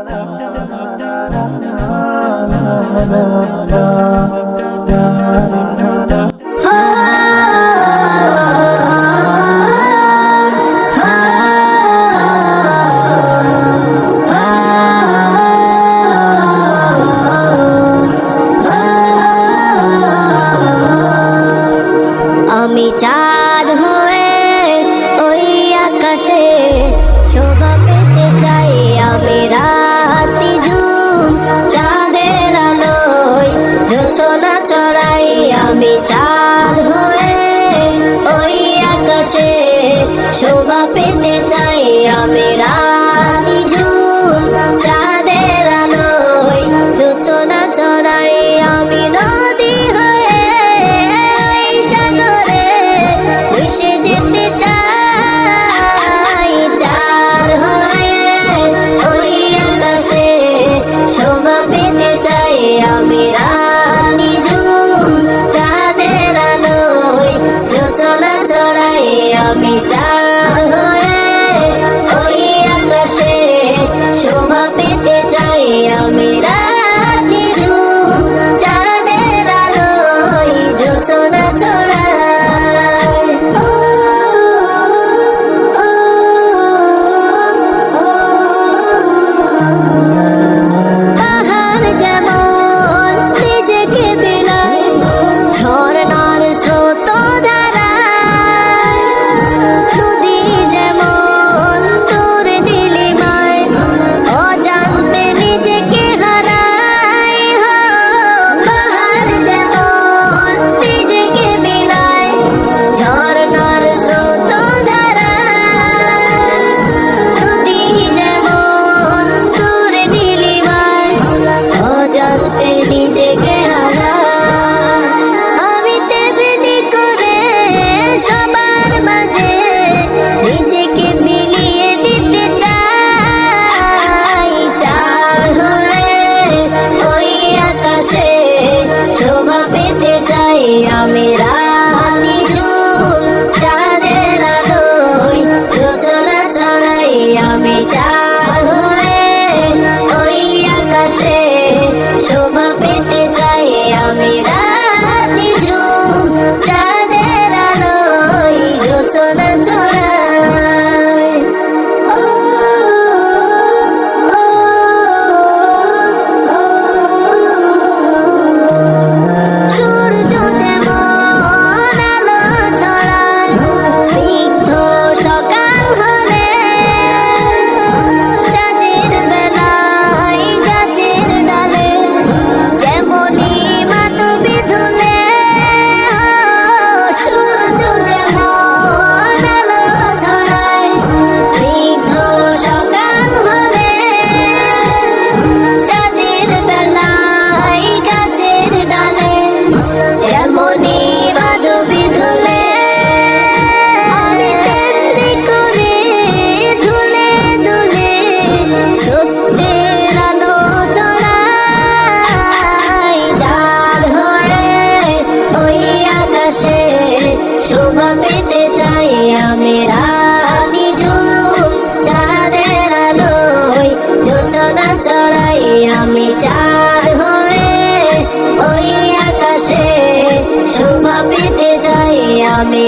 আমি চাঁদ হয়ে ওই আকাশে শোভা পেতে চাই, আমি রাতি ঝুম চাঁদের আলোয় জোছনা ছড়াই। আমি চাঁদ হয়ে ওই আকাশে শোভা পেতে চাই, আমি রাতি ঝুম চাঁদের আলোয় জোছনা ছড়াই। আমি নদী হয়ে ওই সাগরে ভেসে যেতে চাই, চাঁদ হয়ে ওই আকাশে শোভা পেতে চাই, আমি রানী ঝুম চাঁদের আলোয় জোছনা ছড়াই। আমি চাঁদ হয়ে ওই আকাশে শোভা পেতে চাই, আমি রানী ঝুম চাঁদের আলোয় জোছনা ছড়াই। পাহাড় যেমন নিজেকে বিলায় ঝরনার স্রোত ধারায়, নদী যেমন তোর নীলিমায় অজান্তে নিজেকে হারায়। পাহাড় যেমন নিজেকে বিলায় ঝরনার স্রোত ধারায়, নদী যেমন তোর নীলিমায় অজান্তে নিজেকে হারায়। আমি তেমনি করে সবার মাঝে নিজেকে বিলিয়ে দিতে চাই, চাঁদ হয়ে ওই আকাশে শোভা পেতে চাই, আমি রানী ঝুম চাঁদের আলোয় জোছনা ছড়াই। আমি চাঁদ হয়ে ওই আকাশে শোভা পেতে চাই, আমি রানী ঝুম চাঁদের আলোয় জোছনা ছড়াই। সূর্য যেমন আলো ছড়ায় স্নিগ্ধ সকাল হলে, সাজের বেলায় গাছের ডালে যেমনই মাধবী ধুলে। সূর্য যেমন আলো ছড়ায় স্নিগ্ধ সকাল হলে, সাজের বেলায় গাছের ডালে যেমনই মাধবী ধুলে। আমি তেমনি করে ধুলে ধুলে সত্যের আলো ছড়াই, চাঁদ হয়ে ওই আকাশে শোভা পেতে চাই, আমি রানী ঝুম চাঁদের আলোয় জোছনা ছড়াই। আমি চাঁদ হয়ে ওই আকাশে শোভা পেতে চাই, আমি